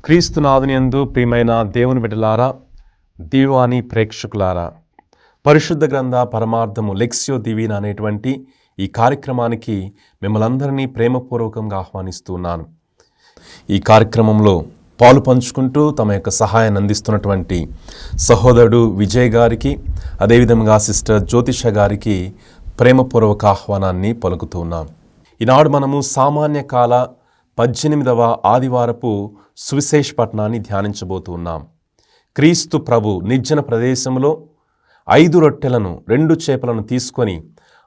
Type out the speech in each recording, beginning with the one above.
క్రీస్తునాథునియందు ప్రియమైన దేవుని బిడ్డలారా, దీవాని ప్రేక్షకులారా, పరిశుద్ధ గ్రంథ పరమార్థము లెక్సియో దివీనా అనేటువంటి ఈ కార్యక్రమానికి మిమ్మల్ని అందరినీ ప్రేమపూర్వకంగా ఆహ్వానిస్తున్నాను. ఈ కార్యక్రమంలో పాలు పంచుకుంటూ తమ యొక్క సహాయాన్ని అందిస్తున్నటువంటి సహోదరుడు విజయ్ గారికి, అదేవిధంగా సిస్టర్ జ్యోతిష గారికి ప్రేమపూర్వక ఆహ్వానాన్ని పలుకుతున్నాం. ఈనాడు మనము సామాన్య కాల 18వ ఆదివారపు సువిశేష పట్టణాన్ని ధ్యానించబోతున్నాం. క్రీస్తు ప్రభు నిర్జన ప్రదేశంలో 5 రొట్టెలను 2 చేపలను తీసుకొని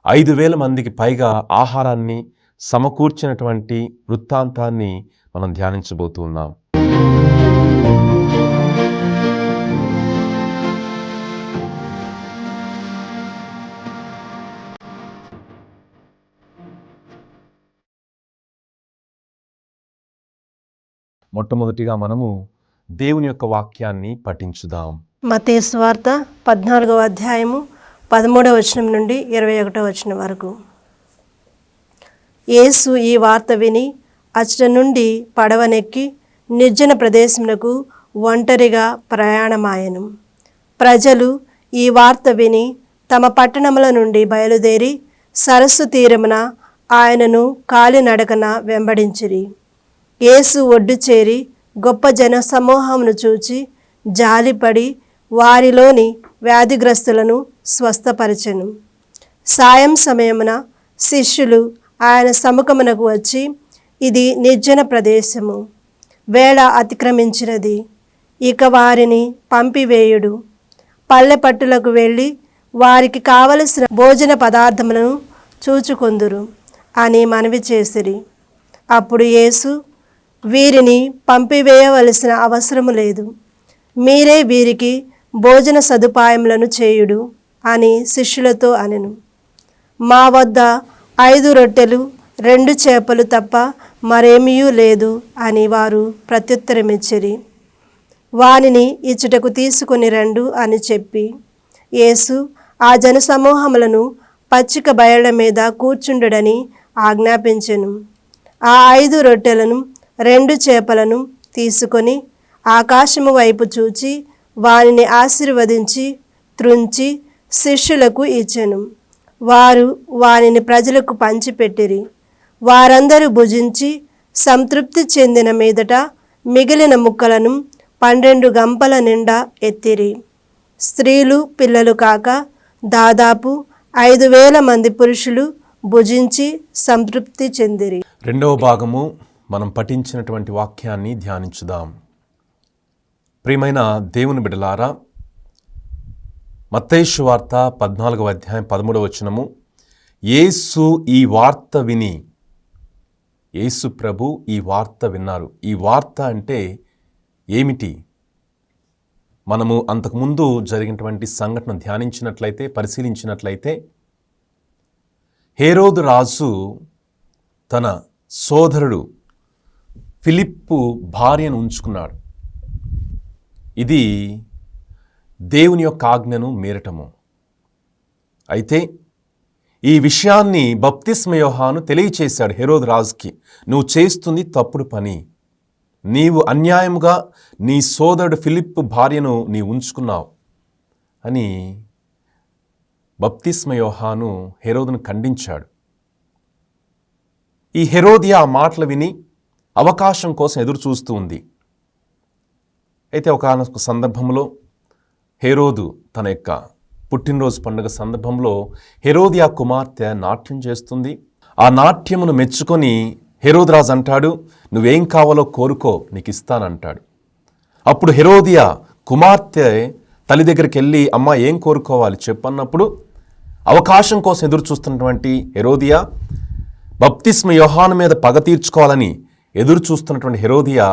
5,000 మందికి పైగా ఆహారాన్ని సమకూర్చినటువంటి వృత్తాంతాన్ని మనం ధ్యానించబోతున్నాం. మొట్టమొదటిగా మనము దేవుని యొక్క వాక్యాన్ని పఠించుదాం. మత్తయి సువార్త 14వ అధ్యాయము 13వ వచనం నుండి 21వ వచనం వరకు. యేసు ఈ వార్త విని అచ్చట నుండి పడవనెక్కి నిర్జన ప్రదేశమునకు ఒంటరిగా ప్రయాణమాయెను. ప్రజలు ఈ వార్త విని తమ పట్టణముల నుండి బయలుదేరి సరస్సు తీరమున ఆయనను కాలినడకన వెంబడించిరి. యేసు ఒడ్డు చేరి గొప్ప జన సమూహమును చూచి జాలిపడి వారిలోని వ్యాధిగ్రస్తులను స్వస్థపరచెను. సాయం సమయమున శిష్యులు ఆయన సముఖమునకు వచ్చి, ఇది నిర్జన ప్రదేశము, వేళ అతిక్రమించినది, ఇక వారిని పంపివేయుడు, పల్లె పట్టులకు వెళ్ళి వారికి కావలసిన భోజన పదార్థములను చూచుకొందురు అని మనవి చేసిరి. అప్పుడు యేసు, వీరిని పంపివేయవలసిన అవసరము లేదు, మీరే వీరికి భోజన సదుపాయములను చేయుడు అని శిష్యులతో అనెను. మా వద్ద 5 రొట్టెలు 2 చేపలు తప్ప మరేమీ లేదు అని వారు ప్రత్యుత్తరమిచ్చిరి. వానిని ఇచ్చటకు తీసుకుని రండు అని చెప్పి యేసు ఆ జనసమూహములను పచ్చిక బయళ్ళ మీద కూర్చుండుడని ఆజ్ఞాపించెను. ఆ 5 రొట్టెలను 2 చేపలను తీసుకొని ఆకాశము వైపు చూచి వానిని ఆశీర్వదించి త్రుంచి శిష్యులకు ఇచ్చెను. వారు వానిని ప్రజలకు పంచిపెట్టిరి. వారందరూ భుజించి సంతృప్తి చెందిన మీదట మిగిలిన ముక్కలను 12 గంపల నిండా ఎత్తిరి. స్త్రీలు పిల్లలు కాక దాదాపు 5,000 మంది పురుషులు భుజించి సంతృప్తి చెందిరి. రెండవ భాగము మనం పఠించినటువంటి వాక్యాన్ని ధ్యానించుదాం. ప్రియమైన దేవుని బిడ్డలారా, మత్తయి సువార్త 14వ అధ్యాయం 13వ వచనము, యేసు ఈ వార్త విని, యేసు ప్రభు ఈ వార్త విన్నారు. ఈ వార్త అంటే ఏమిటి? మనము అంతకుముందు జరిగినటువంటి సంఘటన ధ్యానించినట్లయితే, పరిశీలించినట్లయితే, హేరోదు రాజు తన సోదరుడు ఫిలిప్పు భార్యను ఉంచుకున్నాడు. ఇది దేవుని యొక్క ఆజ్ఞను మీరటము. అయితే ఈ విషయాన్ని బప్తిస్మ యోహాను తెలియచేశాడు హేరోదు రాజుకి. నువ్వు చేస్తుంది తప్పుడు పని, నీవు అన్యాయముగా నీ సోదరుడు ఫిలిప్పు భార్యను నీ ఉంచుకున్నావు అని బప్తిస్మ యోహాను హేరోదును ఖండించాడు. ఈ హెరోదియా ఆ మాటలు విని అవకాశం కోసం ఎదురు చూస్తూ ఉంది. అయితే ఒకానొక సందర్భంలో హేరోదు తన యొక్క పుట్టినరోజు పండుగ సందర్భంలో హెరోదియా కుమార్తె నాట్యం చేస్తుంది. ఆ నాట్యమును మెచ్చుకొని హేరోదు రాజు అంటాడు, నువ్వేం కావాలో కోరుకో, నీకు ఇస్తానంటాడు. అప్పుడు హెరోదియా కుమార్తె తల్లి దగ్గరికి వెళ్ళి, అమ్మ ఏం కోరుకోవాలి చెప్పన్నప్పుడు అవకాశం కోసం ఎదురు చూస్తున్నటువంటి హెరోదియా బప్తిస్మ యోహాను మీద పగ తీర్చుకోవాలని ఎదురు చూస్తున్నటువంటి హెరోదియా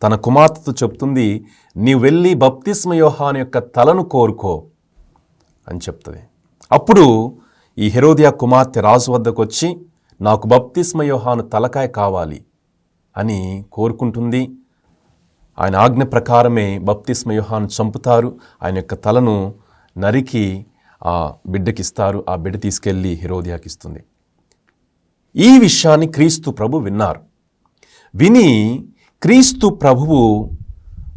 తన కుమార్తెతో చెప్తుంది, నీవు వెళ్ళి బప్తిస్మ యోహాను యొక్క తలను కోరుకో అని చెప్తుంది. అప్పుడు ఈ హెరోదియా కుమార్తె రాజు వద్దకు వచ్చి, నాకు బప్తిస్మ యోహాను తలకాయ కావాలి అని కోరుకుంటుంది. ఆయన ఆజ్ఞ ప్రకారమే బప్తిస్మ యోహాను చంపుతారు. ఆయన యొక్క తలను నరికి ఆ బిడ్డకిస్తారు. ఆ బిడ్డ తీసుకెళ్ళి హెరోదియాకి ఇస్తుంది. ఈ విషయాన్ని క్రీస్తు ప్రభు విన్నారు. విని క్రీస్తు ప్రభువు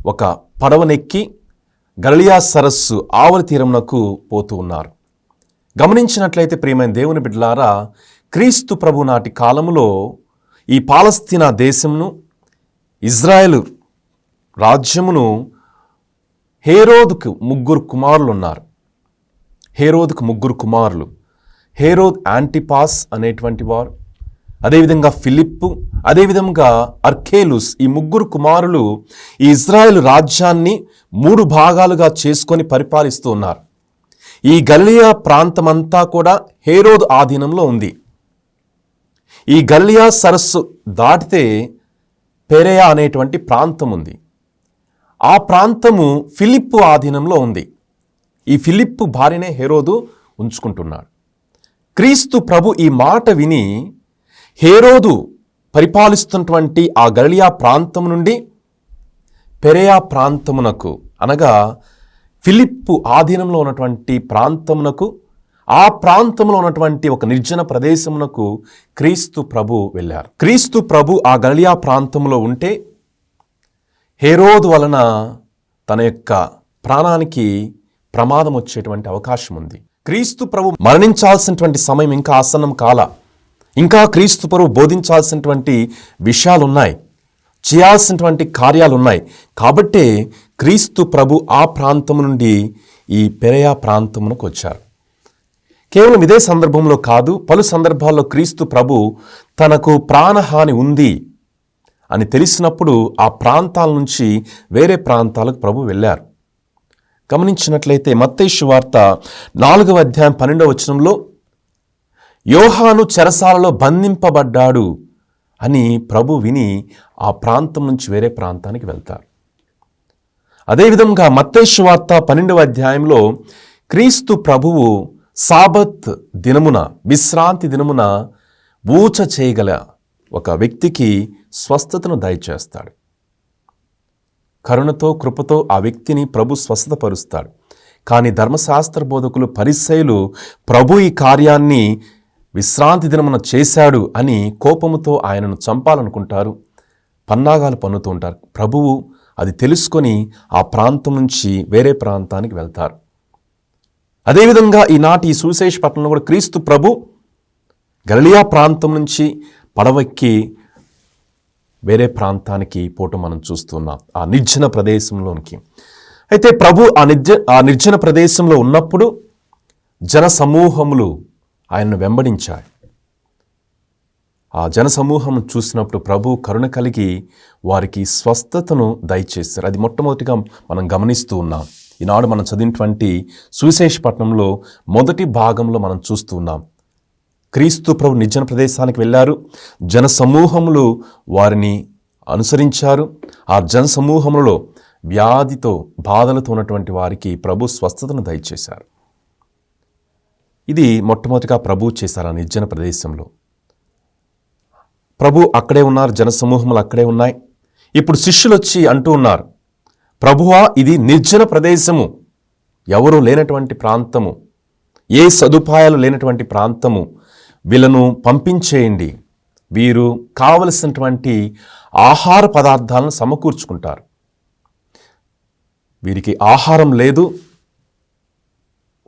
ఒక పడవనెక్కి గలిలయ సరస్సు ఆవలి తీరమునకు పోతూ ఉన్నారు. గమనించినట్లయితే ప్రియమైన దేవుని బిడ్డలారా, క్రీస్తు ప్రభు నాటి కాలములో ఈ పాలస్తీనా దేశమును, ఇజ్రాయెలు రాజ్యమును హేరోదుకు 3 కుమారులు ఉన్నారు. హేరోదుకు 3 కుమారులు. హేరోద్ యాంటిపాస్ అనేటువంటి వారు, అదేవిధంగా ఫిలిప్పు, అదేవిధంగా అర్కేలుస్, ఈ 3 కుమారులు ఈ ఇజ్రాయెల్ రాజ్యాన్ని 3 భాగాలుగా చేసుకొని పరిపాలిస్తూ ఉన్నారు. ఈ గలిలయ ప్రాంతమంతా కూడా హేరోదు ఆధీనంలో ఉంది. ఈ గలిలయ సరస్సు దాటితే పెరేయా అనేటువంటి ప్రాంతం ఉంది. ఆ ప్రాంతము ఫిలిప్పు ఆధీనంలో ఉంది. ఈ ఫిలిప్పు భార్యనే హేరోదు ఉంచుకుంటున్నాడు. క్రీస్తు ప్రభు ఈ మాట విని హేరోదు పరిపాలిస్తున్నటువంటి ఆ గలిలయ ప్రాంతం నుండి పెరేయా ప్రాంతమునకు, అనగా ఫిలిప్పు ఆధీనంలో ఉన్నటువంటి ప్రాంతమునకు, ఆ ప్రాంతంలో ఉన్నటువంటి ఒక నిర్జన ప్రదేశమునకు క్రీస్తు ప్రభు వెళ్ళారు. క్రీస్తు ప్రభు ఆ గలిలయ ప్రాంతంలో ఉంటే హేరోదు వలన తన యొక్క ప్రాణానికి ప్రమాదం వచ్చేటువంటి అవకాశం ఉంది. క్రీస్తు ప్రభు మరణించాల్సినటువంటి సమయం ఇంకా ఆసన్నం కాల. ఇంకా క్రీస్తు ప్రభు బోధించాల్సినటువంటి విషయాలున్నాయి, చేయాల్సినటువంటి కార్యాలున్నాయి. కాబట్టే క్రీస్తు ప్రభు ఆ ప్రాంతం నుండి ఈ పెరేయా ప్రాంతమునకు వచ్చారు. కేవలం ఇదే సందర్భంలో కాదు, పలు సందర్భాల్లో క్రీస్తు ప్రభు తనకు ప్రాణహాని ఉంది అని తెలిసినప్పుడు ఆ ప్రాంతాల నుంచి వేరే ప్రాంతాలకు ప్రభు వెళ్ళారు. గమనించినట్లయితే మత్తయి సువార్త 4వ అధ్యాయం 12వ వచనంలో యోహాను చెరసాలలో బంధింపబడ్డాడు అని ప్రభు విని ఆ ప్రాంతం నుంచి వేరే ప్రాంతానికి వెళ్తారు. అదేవిధంగా మత్తయి సువార్త 12వ అధ్యాయంలో క్రీస్తు ప్రభువు సాబత్ దినమున, విశ్రాంతి దినమున ఊచ చేయగల ఒక వ్యక్తికి స్వస్థతను దయచేస్తాడు. కరుణతో, కృపతో ఆ వ్యక్తిని ప్రభు స్వస్థతపరుస్తాడు. కానీ ధర్మశాస్త్ర బోధకులు, పరిసయ్యులు ప్రభు ఈ కార్యాన్ని విశ్రాంతి దినమున చేశాడు అని కోపముతో ఆయనను చంపాలనుకుంటారు, పన్నాగాలు పన్నుతూ ఉంటారు. ప్రభువు అది తెలుసుకొని ఆ ప్రాంతం నుంచి వేరే ప్రాంతానికి వెళ్తారు. అదేవిధంగా ఈనాటి ఈ సువిశేష పట్టణంలో కూడా క్రీస్తు ప్రభు గలిలయ ప్రాంతం నుంచి పడవెక్కి వేరే ప్రాంతానికి పోవటం మనం చూస్తున్నాం, ఆ నిర్జన ప్రదేశంలోనికి. అయితే ప్రభు ఆ నిర్జన ప్రదేశంలో ఉన్నప్పుడు జన సమూహములు ఆయనను వెంబడించాయి. ఆ జన సమూహం చూసినప్పుడు ప్రభు కరుణ కలిగి వారికి స్వస్థతను దయచేశారు. అది మొట్టమొదటిగా మనం గమనిస్తూ ఉన్నాం. ఈనాడు మనం చదివినటువంటి సువిశేష పట్టణంలో మొదటి భాగంలో మనం చూస్తూ ఉన్నాం. క్రీస్తు ప్రభు నిర్జన ప్రదేశానికి వెళ్ళారు. జన సమూహములు వారిని అనుసరించారు. ఆ జన సమూహములలో వ్యాధితో, బాధలతో ఉన్నటువంటి వారికి ప్రభు స్వస్థతను దయచేశారు. ఇది మొట్టమొదటిగా ప్రభు చేశారు ఆ నిర్జన ప్రదేశంలో. ప్రభు అక్కడే ఉన్నారు, జన సమూహములు అక్కడే ఉన్నాయి. ఇప్పుడు శిష్యులు వచ్చి అంటూ ఉన్నారు, ప్రభువా ఇది నిర్జన ప్రదేశము, ఎవరూ లేనటువంటి ప్రాంతము, ఏ సదుపాయాలు లేనటువంటి ప్రాంతము, వీళ్ళను పంపించేయండి, వీరు కావలసినటువంటి ఆహార పదార్థాలను సమకూర్చుకుంటారు. వీరికి ఆహారం లేదు,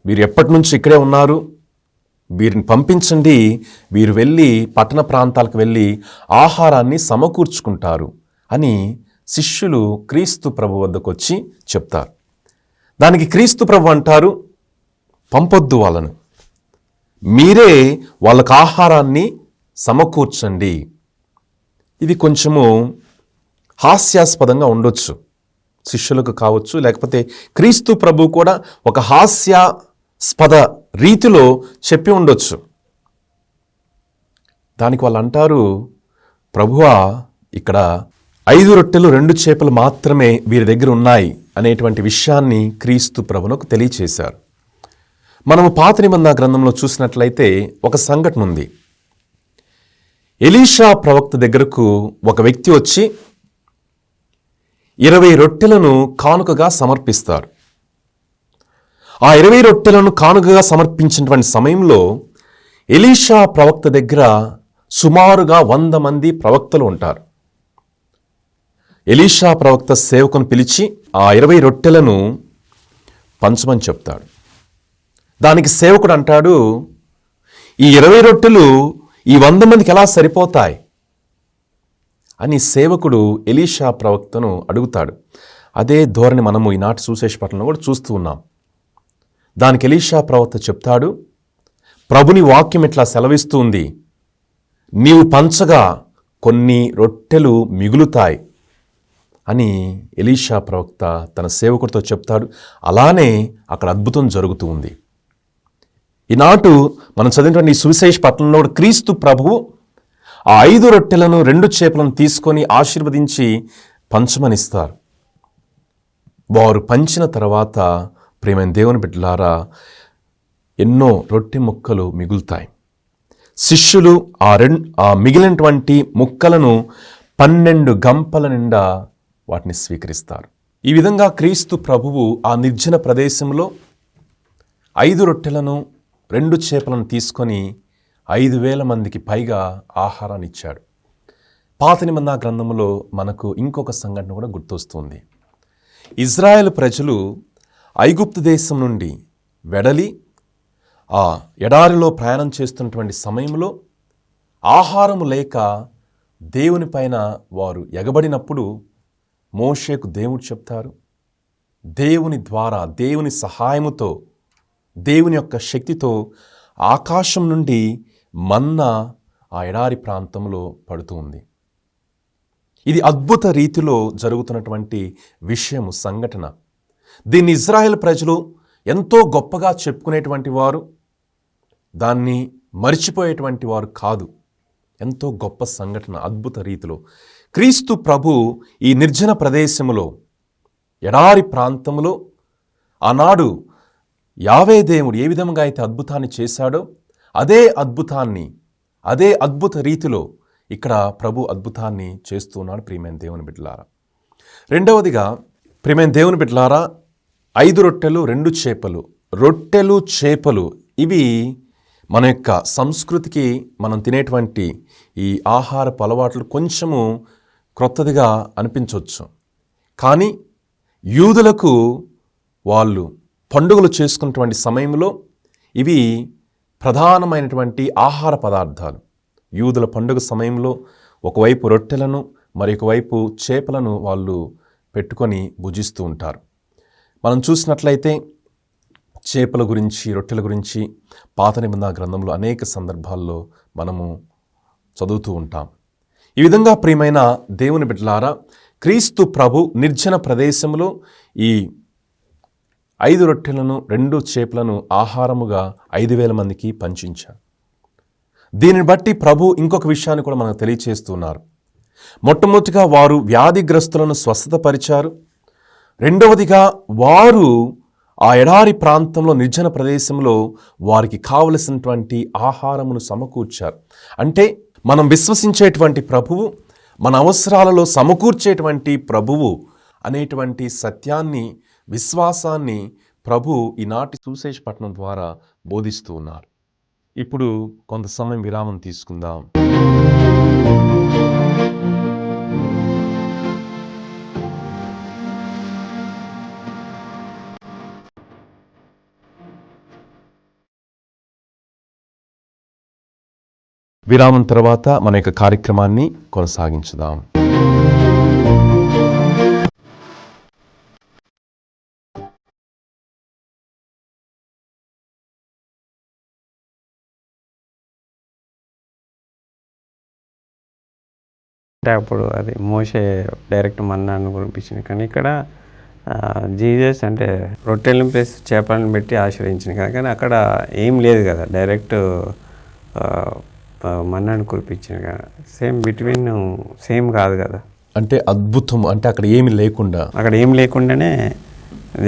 వీరు ఎప్పటి నుంచి ఇక్కడే ఉన్నారు, వీరిని పంపించండి, వీరు వెళ్ళి పట్టణ ప్రాంతాలకు వెళ్ళి ఆహారాన్ని సమకూర్చుకుంటారు అని శిష్యులు క్రీస్తు ప్రభు వద్దకు వచ్చి చెప్తారు. దానికి క్రీస్తు ప్రభు అంటారు, పంపొద్దు వాళ్ళను, మీరే వాళ్ళకు ఆహారాన్ని సమకూర్చండి. ఇది కొంచెము హాస్యాస్పదంగా ఉండొచ్చు, శిష్యులకు కావచ్చు, లేకపోతే క్రీస్తు ప్రభు కూడా ఒక హాస్యాస్పద రీతిలో చెప్పి ఉండొచ్చు. దానికి వాళ్ళు అంటారు, ప్రభువా ఇక్కడ 5 రొట్టెలు 2 చేపలు మాత్రమే వీరి దగ్గర ఉన్నాయి అనేటువంటి విషయాన్ని క్రీస్తు ప్రభునకు తెలియచేశారు. మనము పాత నిబంధన గ్రంథంలో చూసినట్లయితే ఒక సంఘటన ఉంది. ఎలీషా ప్రవక్త దగ్గరకు ఒక వ్యక్తి వచ్చి 20 రొట్టెలను కానుకగా సమర్పిస్తారు. ఆ 20 రొట్టెలను కానుకగా సమర్పించినటువంటి సమయంలో ఎలీషా ప్రవక్త దగ్గర సుమారుగా 100 మంది ప్రవక్తలు ఉంటారు. ఎలీషా ప్రవక్త సేవకుని పిలిచి ఆ 20 రొట్టెలను పంచమని చెప్తాడు. దానికి సేవకుడు అంటాడు, ఈ 20 రొట్టెలు ఈ 100 మందికి ఎలా సరిపోతాయి అని సేవకుడు ఎలీషా ప్రవక్తను అడుగుతాడు. అదే ధోరణి మనము ఈనాటి సువిశేష పట్టణంలో కూడా చూస్తూ ఉన్నాం. దానికి ఎలీషా ప్రవక్త చెప్తాడు, ప్రభుని వాక్యం ఇట్లా సెలవిస్తుంది, నీవు పంచగా కొన్ని రొట్టెలు మిగులుతాయి అని ఎలీషా ప్రవక్త తన సేవకుడితో చెప్తాడు. అలానే అక్కడ అద్భుతం జరుగుతూ ఉంది. ఈనాటు మనం చదివినటువంటి ఈ సువిశేష పట్టణంలో క్రీస్తు ప్రభువు ఆ 5 రొట్టెలను 2 చేపలను తీసుకొని ఆశీర్వదించి పంచమనిస్తారు. వారు పంచిన తర్వాత ప్రియమైన దేవుని బిడ్డలారా ఎన్నో రొట్టె ముక్కలు మిగులుతాయి. శిష్యులు ఆ మిగిలినటువంటి ముక్కలను 12 గంపల నిండా వాటిని స్వీకరిస్తారు. ఈ విధంగా క్రీస్తు ప్రభువు ఆ నిర్జన ప్రదేశంలో 5 రొట్టెలను 2 చేపలను తీసుకొని 5,000 మందికి పైగా ఆహారాన్ని ఇచ్చాడు. పాత నిబంధన గ్రంథంలో మనకు ఇంకొక సంఘటన కూడా గుర్తొస్తుంది. ఇజ్రాయెల్ ప్రజలు ఐగుప్తు దేశం నుండి వెడలి ఆ ఎడారిలో ప్రయాణం చేస్తున్నటువంటి సమయంలో ఆహారము లేక దేవుని పైన వారు ఎగబడినప్పుడు మోషేకు దేవుడు చెప్తారు, దేవుని ద్వారా దేవుని సహాయముతో దేవుని యొక్క శక్తితో ఆకాశం నుండి మన్నా ఆ ఎడారి ప్రాంతంలో పడుతూ ఉంది. ఇది అద్భుత రీతిలో జరుగుతున్నటువంటి విషయము, సంఘటన. దీన్ని ఇజ్రాయెల్ ప్రజలు ఎంతో గొప్పగా చెప్పుకునేటువంటి వారు, దాన్ని మరిచిపోయేటువంటి వారు కాదు. ఎంతో గొప్ప సంఘటన, అద్భుత రీతిలో క్రీస్తు ప్రభు ఈ నిర్జన ప్రదేశములో ఎడారి ప్రాంతంలో ఆనాడు యావే దేవుడు ఏ విధంగా అయితే అద్భుతాన్ని చేశాడో అదే అద్భుతాన్ని, అదే అద్భుత రీతిలో ఇక్కడ ప్రభు అద్భుతాన్ని చేస్తున్నాడు. ప్రియమైన దేవుని బిడ్డలారా, రెండవదిగా ప్రియమైన దేవుని బిడ్డలారా, 5 రొట్టెలు 2 చేపలు, రొట్టెలు చేపలు ఇవి మన యొక్క సంస్కృతికి మనం తినేటువంటి ఈ ఆహారపు అలవాట్లు కొంచెము క్రొత్తదిగా అనిపించవచ్చు. కానీ యూదులకు వాళ్ళు పండుగలు చేసుకున్నటువంటి సమయంలో ఇవి ప్రధానమైనటువంటి ఆహార పదార్థాలు. యూదుల పండుగ సమయంలో ఒకవైపు రొట్టెలను మరొక వైపు చేపలను వాళ్ళు పెట్టుకొని భుజిస్తూ ఉంటారు. మనం చూసినట్లయితే చేపల గురించి, రొట్టెల గురించి పాత నిబంధన గ్రంథంలో అనేక సందర్భాల్లో మనము చదువుతూ ఉంటాం. ఈ విధంగా ప్రియమైన దేవుని బిడ్డలారా, క్రీస్తు ప్రభు నిర్జన ప్రదేశంలో ఈ 5 రొట్టెలను 2 చేపలను ఆహారముగా 5,000 మందికి పంచించారు. దీనిని బట్టి ప్రభు ఇంకొక విషయాన్ని కూడా మనకు తెలియచేస్తున్నారు. మొట్టమొదటిగా వారు వ్యాధిగ్రస్తులను స్వస్థతపరిచారు. రెండవదిగా వారు ఆ ఎడారి ప్రాంతంలో నిర్జన ప్రదేశంలో వారికి కావలసినటువంటి ఆహారమును సమకూర్చారు. అంటే మనం విశ్వసించేటువంటి ప్రభువు, మన అవసరాలలో సమకూర్చేటువంటి ప్రభువు అనేటువంటి సత్యాన్ని, విశ్వాసాన్ని ప్రభు ఈనాటి సువిశేష పట్టణం ద్వారా బోధిస్తూ ఉన్నారు. ఇప్పుడు కొంత సమయం విరామం తీసుకుందాం. విరామం తర్వాత మన యొక్క కార్యక్రమాన్ని కొనసాగించుదాం. అంటే అప్పుడు అది మోషే డైరెక్ట్ మన్నాను కురిపించింది, కానీ ఇక్కడ జీసస్ అంటే రొట్టెలను ప్లస్ చేపలను పెట్టి ఆశ్రయించింది కదా, కానీ అక్కడ ఏం లేదు కదా, డైరెక్ట్ మన్నాను కురిపించింది కదా. సేమ్ కాదు కదా. అంటే అద్భుతం అంటే అక్కడ ఏమి లేకుండానే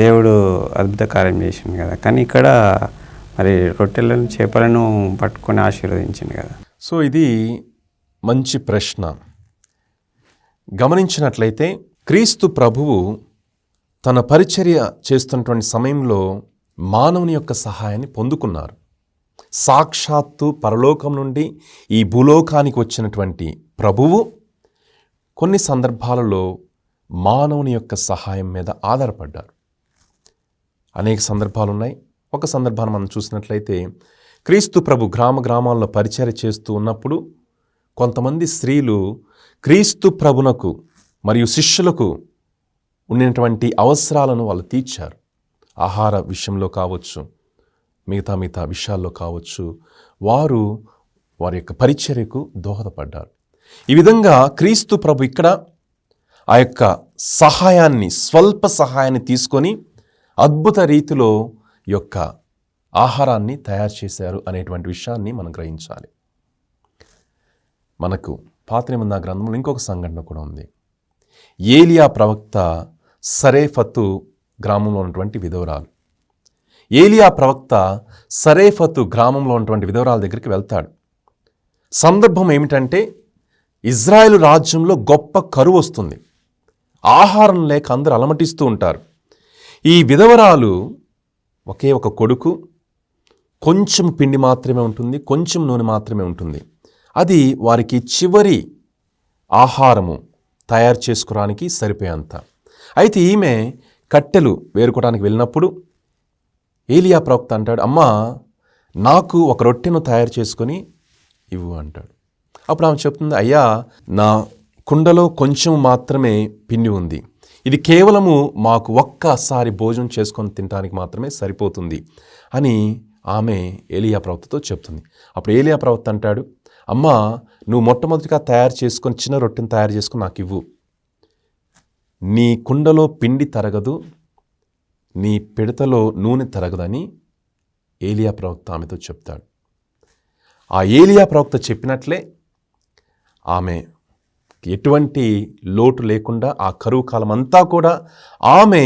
దేవుడు అద్భుత కార్యం చేసింది కదా, కానీ ఇక్కడ మరి రొట్టెలను చేపలను పట్టుకొని ఆశీర్వదించింది కదా. సో ఇది మంచి ప్రశ్న. గమనించినట్లయితే క్రీస్తు ప్రభువు తన పరిచర్య చేస్తున్నటువంటి సమయంలో మానవుని యొక్క సహాయాన్ని పొందుకున్నారు. సాక్షాత్తు పరలోకం నుండి ఈ భూలోకానికి వచ్చినటువంటి ప్రభువు కొన్ని సందర్భాలలో మానవుని యొక్క సహాయం మీద ఆధారపడ్డారు. అనేక సందర్భాలు ఉన్నాయి. ఒక సందర్భాన్ని మనం చూసినట్లయితే క్రీస్తు ప్రభు గ్రామాల్లో పరిచర్య చేస్తూ ఉన్నప్పుడు కొంతమంది స్త్రీలు క్రీస్తు ప్రభునకు మరియు శిష్యులకు ఉన్నటువంటి అవసరాలను వాళ్ళు తీర్చారు. ఆహార విషయంలో కావచ్చు, మిగతా విషయాల్లో కావచ్చు, వారి యొక్క పరిచర్యకు దోహదపడ్డారు. ఈ విధంగా క్రీస్తు ప్రభు ఇక్కడ ఆ యొక్క సహాయాన్ని, స్వల్ప సహాయాన్ని తీసుకొని అద్భుత రీతిలో యొక్క ఆహారాన్ని తయారు చేశారు అనేటువంటి విషయాన్ని మనం గ్రహించాలి. మనకు పాత నిబంధన గ్రంథంలో ఇంకొక సంఘటన కూడా ఉంది. ఏలియా ప్రవక్త సరేఫతు గ్రామంలో ఉన్నటువంటి విధవరాలు. ఏలియా ప్రవక్త సరేఫతు గ్రామంలో ఉన్నటువంటి విధవరాల దగ్గరికి వెళ్తాడు. సందర్భం ఏమిటంటే ఇజ్రాయేలు రాజ్యంలో గొప్ప కరువు వస్తుంది. ఆహారం లేక అందరూ అలమటిస్తూ ఉంటారు. ఈ విధవరాలు ఒకే ఒక కొడుకు, కొంచెం పిండి మాత్రమే ఉంటుంది, కొంచెం నూనె మాత్రమే ఉంటుంది. అది వారికి చివరి ఆహారము తయారు చేసుకోవడానికి సరిపోయేంత. అయితే ఈమె కట్టెలు వేరుకోవడానికి వెళ్ళినప్పుడు ఏలియా ప్రవక్త అంటాడు, అమ్మా నాకు ఒక రొట్టెను తయారు చేసుకొని ఇవ్వు అంటాడు. అప్పుడు ఆమె చెప్తుంది, అయ్యా నా కుండలో కొంచెం మాత్రమే పిండి ఉంది, ఇది కేవలము మాకు ఒక్కసారి భోజనం చేసుకొని తినడానికి మాత్రమే సరిపోతుంది అని ఆమె ఏలియా ప్రవక్తతో చెప్తుంది. అప్పుడు ఏలియా ప్రవక్త అంటాడు, అమ్మా నువ్వు మొట్టమొదటిగా తయారు చేసుకొని చిన్న రొట్టెను తయారు చేసుకొని నాకు ఇవ్వు. నీ కుండలో పిండి తరగదు, నీ పిడతలో నూనె తరగదని ఏలియా ప్రవక్త ఆమెతో చెప్తాడు. ఆ ఏలియా ప్రవక్త చెప్పినట్లే ఆమె ఎటువంటి లోటు లేకుండా ఆ కరువు కాలం అంతా కూడా ఆమె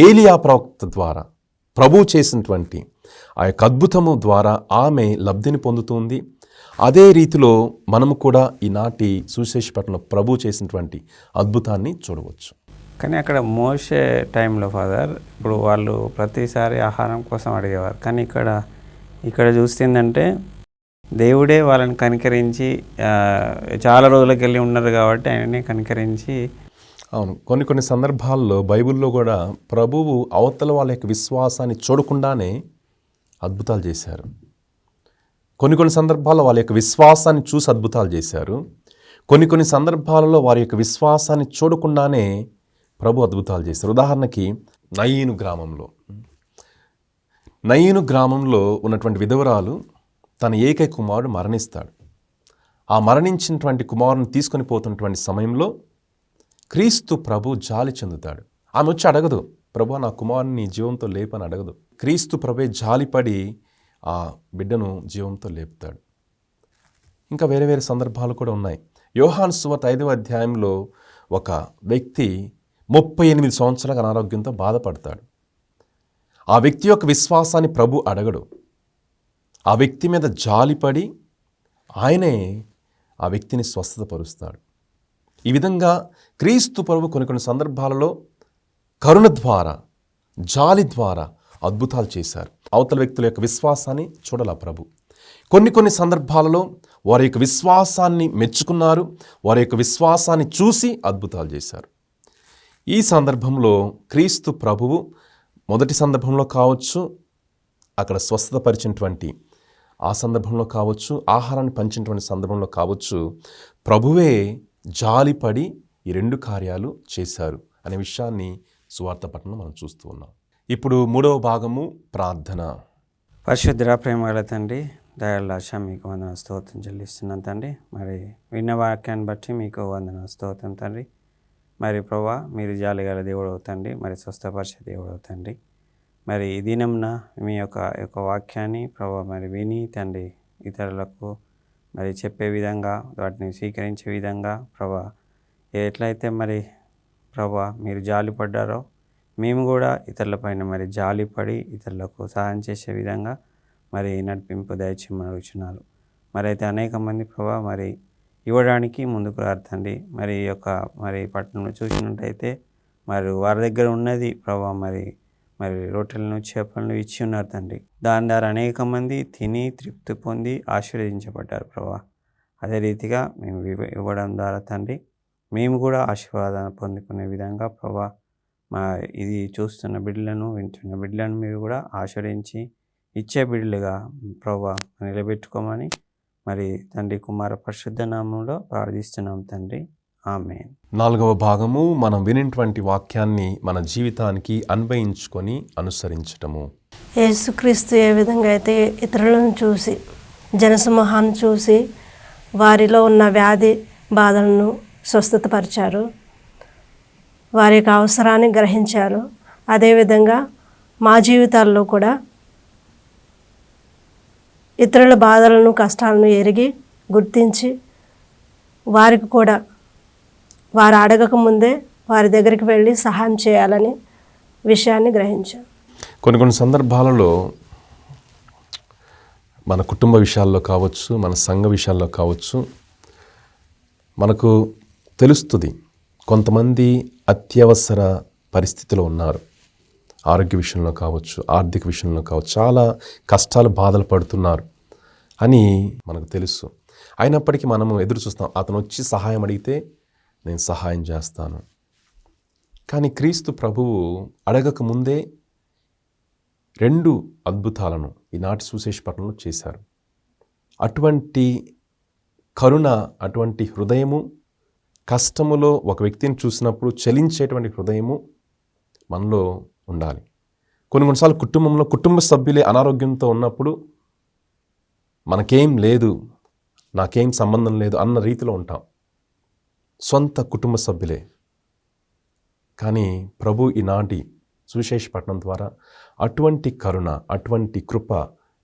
ఏలియా ప్రవక్త ద్వారా ప్రభువు చేసినటువంటి ఆ యొక్క అద్భుతము ద్వారా ఆమె లబ్ధిని పొందుతుంది. అదే రీతిలో మనము కూడా ఈనాటి సువిశేష పట్టణంలో ప్రభువు చేసినటువంటి అద్భుతాన్ని చూడవచ్చు. కానీ అక్కడ మోషే టైంలో ఫాదర్ ఇప్పుడు వాళ్ళు ప్రతిసారి ఆహారం కోసం అడిగేవారు. కానీ ఇక్కడ చూస్తుందంటే దేవుడే వాళ్ళని కనికరించి చాలా రోజులకి వెళ్ళి ఉన్నారు కాబట్టి ఆయననే కనికరించి. అవును, కొన్ని సందర్భాల్లో బైబిల్లో కూడా ప్రభువు అవతల వాళ్ళ యొక్క విశ్వాసాన్ని చూడకుండానే అద్భుతాలు చేశారు. కొన్ని సందర్భాల్లో వాళ్ళ యొక్క విశ్వాసాన్ని చూసి అద్భుతాలు చేశారు. కొన్ని సందర్భాలలో వారి యొక్క విశ్వాసాన్ని చూడకుండానే ప్రభు అద్భుతాలు చేశారు. ఉదాహరణకి నయీను గ్రామంలో ఉన్నటువంటి విధవరాలు తన ఏకైక కుమారుడు మరణిస్తాడు. ఆ మరణించినటువంటి కుమారుని తీసుకొని పోతున్నటువంటి సమయంలో క్రీస్తు ప్రభు జాలి చెందుతాడు. ఆమె వచ్చి అడగదు, ప్రభు నా కుమారుని జీవంతో లేపని అడగదు. క్రీస్తు ప్రభే జాలిపడి ఆ బిడ్డను జీవంతో లేపుతాడు. ఇంకా వేరే సందర్భాలు కూడా ఉన్నాయి. యోహాను సువార్త 5వ అధ్యాయంలో ఒక వ్యక్తి 38 సంవత్సరాల అనారోగ్యంతో బాధపడతాడు. ఆ వ్యక్తి యొక్క విశ్వాసాన్ని ప్రభు అడగడు. ఆ వ్యక్తి మీద జాలిపడి ఆయనే ఆ వ్యక్తిని స్వస్థతపరుస్తాడు. ఈ విధంగా క్రీస్తు ప్రభు కొన్ని సందర్భాలలో కరుణ ద్వారా, జాలి ద్వారా అద్భుతాలు చేశారు. అవతల వ్యక్తుల యొక్క విశ్వాసాన్ని చూడాల ప్రభు. కొన్ని సందర్భాలలో వారి యొక్క విశ్వాసాన్ని మెచ్చుకున్నారు, వారి యొక్క విశ్వాసాన్ని చూసి అద్భుతాలు చేశారు. ఈ సందర్భంలో క్రీస్తు ప్రభువు మొదటి సందర్భంలో కావచ్చు, అక్కడ స్వస్థతపరిచినటువంటి ఆ సందర్భంలో కావచ్చు, ఆహారాన్ని పంచినటువంటి సందర్భంలో కావచ్చు, ప్రభువే జాలిపడి ఈ 2 కార్యాలు చేశారు అనే విషయాన్ని సువార్త పట్టణంలో మనం చూస్తూ ఉన్నాం. ఇప్పుడు 3వ భాగము ప్రార్థన. పరిశుద్ధ ప్రేమగల తండ్రి, దయాళాశ మీకు వందన స్తోత్రం చెల్లిస్తున్నాను తండ్రి. మరి విన్న వాక్యాన్ని బట్టి మీకు వందన స్తోత్రం తండ్రి. మరి ప్రభా మీరు జాలిగల దేవుడు అవుతండి, మరి స్వస్థపరిచే దేవుడు అవుతండి. మరి ఈ దినంన మీ యొక్క వాక్యాన్ని ప్రభా మరి విని తండ్రి ఇతరులకు మరి చెప్పే విధంగా, వాటిని స్వీకరించే విధంగా ప్రభా ఎట్లయితే మరి ప్రభా మీరు జాలిపడ్డారో మేము కూడా ఇతరులపైన మరి జాలిపడి ఇతరులకు సహాయం చేసే విధంగా మరి నడిపింపు దయచేయమని అడుగుచున్నారు. మరి అయితే అనేక మంది ప్రభా మరి ఇవ్వడానికి ముందుకు రారు తండ్రి. మరి ఈ యొక్క మరి పట్టణంలో చూసినట్టయితే మరి వారి దగ్గర ఉన్నది ప్రభా మరి రొట్టెలను చేపలను ఇచ్చి ఉన్నారు తండ్రి. దాని ద్వారా అనేక మంది తిని తృప్తి పొంది ఆశీర్వదించబడ్డారు ప్రభా. అదే రీతిగా మేము ఇవ్వడం ద్వారా తండ్రి మేము కూడా ఆశీర్వాదాన్ని పొందుకునే విధంగా ప్రభా మా ఇది చూస్తున్న బిడ్డలను వింటున్న బిడ్డలను మీరు కూడా ఆశ్రయించి ఇచ్చే బిడ్డలుగా ప్రభా నిలబెట్టుకోమని మరి తండ్రి కుమార పరిశుద్ధ నామంలో ప్రార్థిస్తున్నాం తండ్రి. ఆమేన్. 4వ భాగము మనం వినినటువంటి వాక్యాన్ని మన జీవితానికి అన్వయించుకొని అనుసరించటము. యేసుక్రీస్తు ఏ విధంగా అయితే ఇతరులను చూసి జనసమూహాన్ని చూసి వారిలో ఉన్న వ్యాధి బాధలను స్వస్థతపరిచారు, వారి యొక్క అవసరాన్ని గ్రహించారు. అదేవిధంగా మా జీవితాల్లో కూడా ఇతరుల బాధలను కష్టాలను ఎరిగి గుర్తించి వారికి కూడా వారు అడగకముందే వారి దగ్గరికి వెళ్ళి సహాయం చేయాలని విషయాన్ని గ్రహించాం. కొన్ని సందర్భాలలో మన కుటుంబ విషయాల్లో కావచ్చు, మన సంఘ విషయాల్లో కావచ్చు, మనకు తెలుస్తుంది కొంతమంది అత్యవసర పరిస్థితిలో ఉన్నారు. ఆరోగ్య విషయంలో కావచ్చు, ఆర్థిక విషయంలో కావచ్చు, చాలా కష్టాలు బాధలు పడుతున్నారు అని మనకు తెలుసు. అయినప్పటికీ మనము ఎదురు చూస్తాం, అతను వచ్చి సహాయం అడిగితే నేను సహాయం చేస్తాను. కానీ క్రీస్తు ప్రభువు అడగక ముందే 2 అద్భుతాలను ఈనాటి సువిశేషపట్నంలో చేశారు. అటువంటి కరుణ, అటువంటి హృదయము, కష్టములో ఒక వ్యక్తిని చూసినప్పుడు చలించేటువంటి హృదయము మనలో ఉండాలి. కొన్నిసార్లు కుటుంబంలో కుటుంబ సభ్యులే అనారోగ్యంతో ఉన్నప్పుడు మనకేం లేదు, నాకేం సంబంధం లేదు అన్న రీతిలో ఉంటాం, సొంత కుటుంబ సభ్యులే. కానీ ప్రభు ఈనాటి సువిశేషపట్నం ద్వారా అటువంటి కరుణ, అటువంటి కృప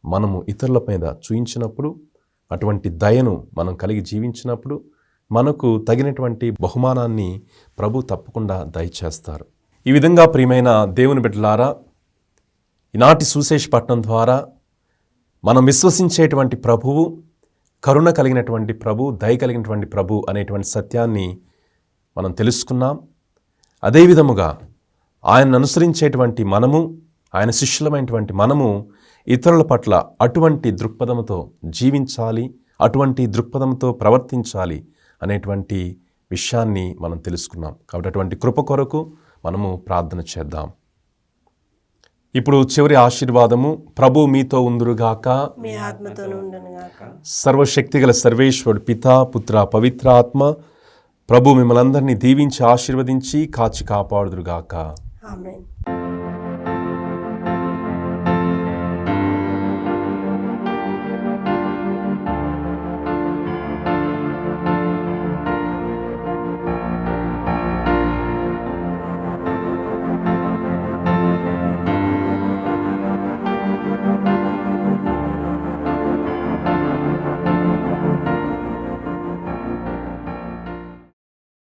మనము ఇతరుల మీద చూయించినప్పుడు, అటువంటి దయను మనం కలిగి జీవించినప్పుడు మనకు తగినటువంటి బహుమానాన్ని ప్రభు తప్పకుండా దయచేస్తారు. ఈ విధంగా ప్రియమైన దేవుని బిడ్డలారా, ఈనాటి సువిశేషపట్నం ద్వారా మనం విశ్వసించేటువంటి ప్రభువు కరుణ కలిగినటువంటి ప్రభు, దయ కలిగినటువంటి ప్రభు అనేటువంటి సత్యాన్ని మనం తెలుసుకున్నాం. అదేవిధముగా ఆయనను అనుసరించేటువంటి మనము, ఆయన శిష్యులమైనటువంటి మనము ఇతరుల పట్ల అటువంటి దృక్పథంతో జీవించాలి, అటువంటి దృక్పథంతో ప్రవర్తించాలి అనేటువంటి విషయాన్ని మనం తెలుసుకున్నాం. కాబట్టి అటువంటి కృప కొరకు మనము ప్రార్థన చేద్దాం. ఇప్పుడు చివరి ఆశీర్వాదము. ప్రభు మీతో ఉందురుగాక, మీ ఆత్మతోనూ ఉండునుగాక. సర్వశక్తిగల సర్వేశ్వరుడు పితా, పుత్ర, పవిత్ర ఆత్మ ప్రభు మిమ్మల్ని అందరినీ దీవించి ఆశీర్వదించి కాచి కాపాడుదురుగాక. ఆమేన్.